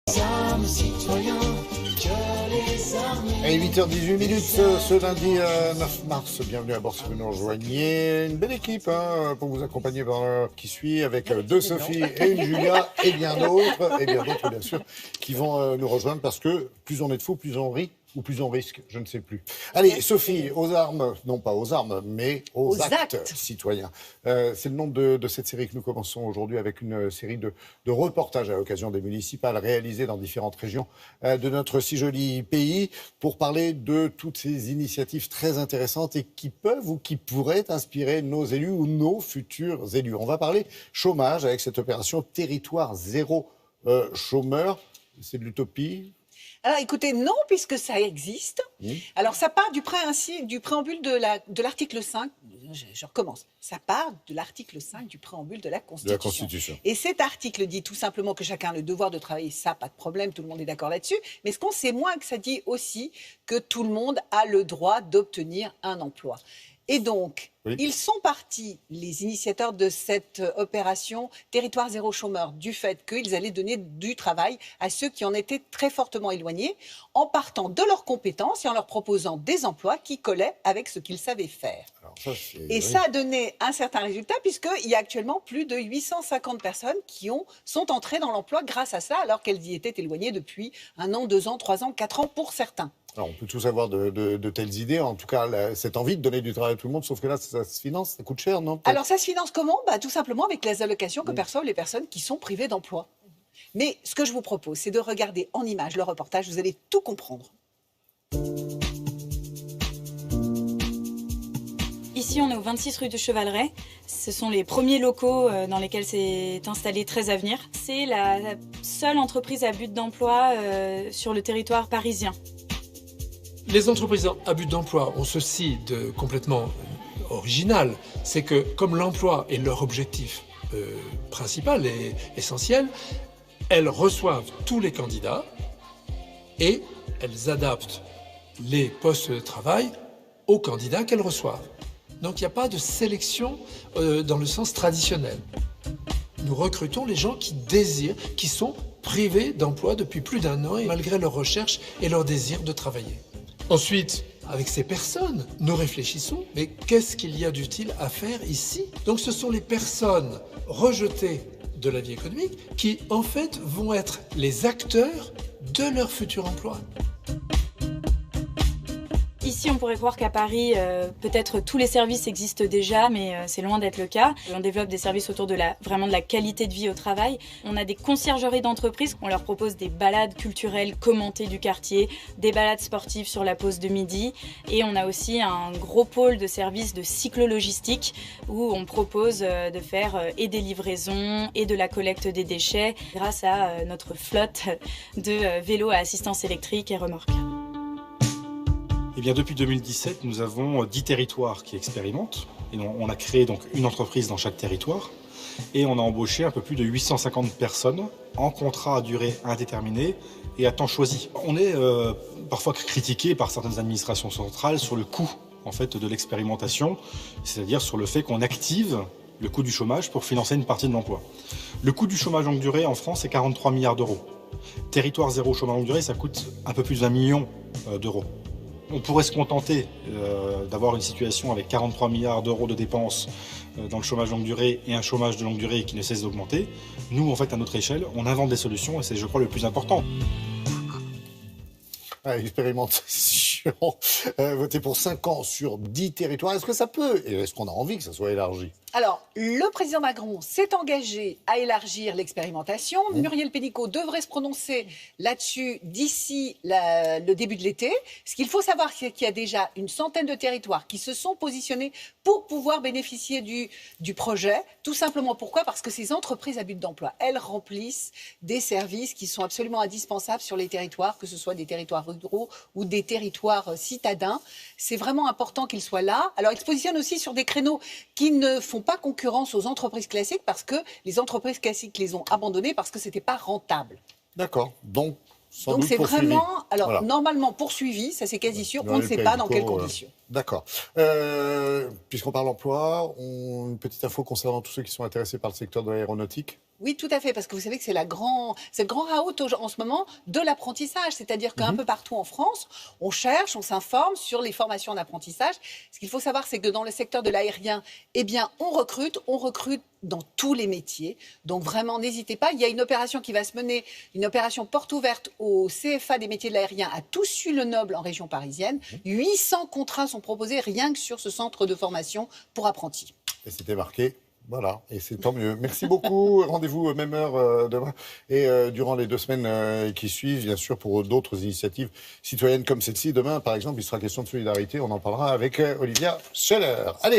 Et 8h18 ce lundi 9 mars, bienvenue à bord si vous nous rejoignez. Une belle équipe pour vous accompagner dans l'heure qui suit avec deux Sophie et une Julia et bien d'autres bien sûr qui vont nous rejoindre parce que plus on est de fous, plus on rit ou plus on risque, je ne sais plus. Allez, Sophie, aux armes, non pas aux armes, mais aux actes citoyens. C'est le nom de cette série que nous commençons aujourd'hui avec une série de reportages à l'occasion des municipales réalisés dans différentes régions de notre si joli pays pour parler de toutes ces initiatives très intéressantes et qui peuvent ou qui pourraient inspirer nos élus ou nos futurs élus. On va parler chômage avec cette opération Territoire zéro chômeur. C'est de l'utopie ? Alors écoutez, non, puisque ça existe. Alors ça part du préambule de l'article 5. Je recommence. Ça part de l'article 5 du préambule de la Constitution. Et cet article dit tout simplement que chacun a le devoir de travailler. Ça, pas de problème, tout le monde est d'accord là-dessus. Mais ce qu'on sait moins, que ça dit aussi que tout le monde a le droit d'obtenir un emploi. Et donc, ils sont partis, les initiateurs de cette opération Territoire zéro chômeur, du fait qu'ils allaient donner du travail à ceux qui en étaient très fortement éloignés, en partant de leurs compétences et en leur proposant des emplois qui collaient avec ce qu'ils savaient faire. Ça a donné un certain résultat, puisqu'il y a actuellement plus de 850 personnes qui sont entrées dans l'emploi grâce à ça, alors qu'elles y étaient éloignées depuis 1 an, 2 ans, 3 ans, 4 ans pour certains. Alors, on peut tous avoir de telles idées, en tout cas cette envie de donner du travail à tout le monde, sauf que là ça se finance, ça coûte cher, non ? Alors ça se finance comment ? Tout simplement avec les allocations que perçoivent les personnes qui sont privées d'emploi. Mais ce que je vous propose, c'est de regarder en images le reportage, vous allez tout comprendre. Ici, on est au 26 rue de Chevaleret. Ce sont les premiers locaux dans lesquels s'est installé 13 Avenir. C'est la seule entreprise à but d'emploi sur le territoire parisien. Les entreprises à but d'emploi ont ceci de complètement original, c'est que comme l'emploi est leur objectif principal et essentiel, elles reçoivent tous les candidats et elles adaptent les postes de travail aux candidats qu'elles reçoivent. Donc il n'y a pas de sélection dans le sens traditionnel. Nous recrutons les gens qui désirent, qui sont privés d'emploi depuis plus d'1 an et malgré leur recherche et leur désir de travailler. Ensuite, avec ces personnes, nous réfléchissons, mais qu'est-ce qu'il y a d'utile à faire ici ? Donc ce sont les personnes rejetées de la vie économique qui, en fait, vont être les acteurs de leur futur emploi. Ici, on pourrait croire qu'à Paris, peut-être tous les services existent déjà, mais c'est loin d'être le cas. On développe des services autour de vraiment de la qualité de vie au travail. On a des conciergeries d'entreprise. On leur propose des balades culturelles commentées du quartier, des balades sportives sur la pause de midi. Et on a aussi un gros pôle de services de cyclo-logistique où on propose de faire et des livraisons et de la collecte des déchets grâce à notre flotte de vélos à assistance électrique et remorques. Eh bien, depuis 2017, nous avons 10 territoires qui expérimentent. Et on a créé donc une entreprise dans chaque territoire. Et on a embauché un peu plus de 850 personnes en contrat à durée indéterminée et à temps choisi. On est parfois critiqué par certaines administrations centrales sur le coût en fait, de l'expérimentation, c'est-à-dire sur le fait qu'on active le coût du chômage pour financer une partie de l'emploi. Le coût du chômage longue durée en France est 43 milliards d'euros. Territoire zéro chômage longue durée, ça coûte un peu plus d'1 million d'euros. On pourrait se contenter d'avoir une situation avec 43 milliards d'euros de dépenses dans le chômage longue durée et un chômage de longue durée qui ne cesse d'augmenter. Nous, en fait, à notre échelle, on invente des solutions et c'est, je crois, le plus important. Expérimentation. Voter pour 5 ans sur 10 territoires. Est-ce que ça peut, et est-ce qu'on a envie que ça soit élargi ? Alors, le président Macron s'est engagé à élargir l'expérimentation. Muriel Pénicaud devrait se prononcer là-dessus d'ici le début de l'été. Ce qu'il faut savoir, c'est qu'il y a déjà une centaine de territoires qui se sont positionnés pour pouvoir bénéficier du projet. Tout simplement pourquoi ? Parce que ces entreprises à but d'emploi, elles remplissent des services qui sont absolument indispensables sur les territoires, que ce soit des territoires ruraux ou des territoires citadins. C'est vraiment important qu'ils soient là. Alors, ils se positionnent aussi sur des créneaux qui ne font pas concurrence aux entreprises classiques parce que les entreprises classiques les ont abandonnées parce que c'était pas rentable. D'accord. Donc c'est vraiment, alors voilà. Normalement poursuivi, ça c'est quasi sûr, on ne sait pas dans quelles conditions. D'accord. Puisqu'on parle emploi, une petite info concernant tous ceux qui sont intéressés par le secteur de l'aéronautique. Oui, tout à fait, parce que vous savez que c'est le grand raout en ce moment de l'apprentissage. C'est-à-dire qu'un peu partout en France, on cherche, on s'informe sur les formations d'apprentissage. Ce qu'il faut savoir, c'est que dans le secteur de l'aérien, eh bien, on recrute dans tous les métiers. Donc vraiment, n'hésitez pas. Il y a une opération qui va se mener, une opération porte ouverte au CFA des métiers de l'aérien à Toussus-le-Noble en région parisienne. 800 contrats sont proposés rien que sur ce centre de formation pour apprentis. Et c'était marqué. Voilà, et c'est tant mieux. Merci beaucoup. Rendez-vous même heure demain et durant les 2 semaines qui suivent, bien sûr, pour d'autres initiatives citoyennes comme celle-ci. Demain, par exemple, il sera question de solidarité. On en parlera avec Olivia Scheller. Allez.